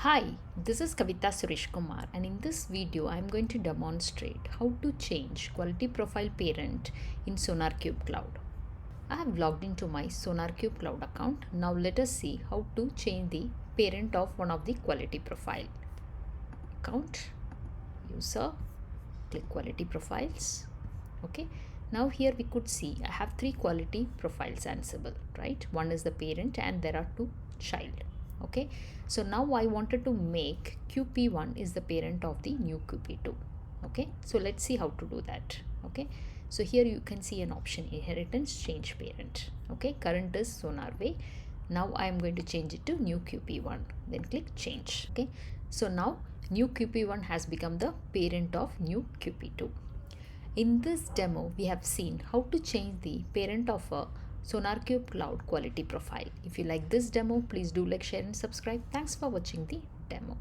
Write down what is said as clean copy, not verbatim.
Hi, this is Kavita Suresh Kumar, and in this video I am going to demonstrate how to change quality profile parent in SonarCube Cloud. I have logged into my SonarCube Cloud account. Now let us see how to change the parent of one of the quality profile. Account, user, click quality profiles. Okay, now here we could see I have three quality profiles Ansible, right? One is the parent and there are two child. Okay, so now I wanted to make QP1 is the parent of the new QP2. Okay, so let's see how to do that. Okay, so here you can see an option inheritance change parent. Okay, current is SonarWay. Now I am going to change it to new QP1, then click change. Okay, so now new QP1 has become the parent of new QP2. In this demo, we have seen how to change the parent of a SonarCube Cloud quality profile. If you like this demo, please do like, share and subscribe. Thanks for watching the demo.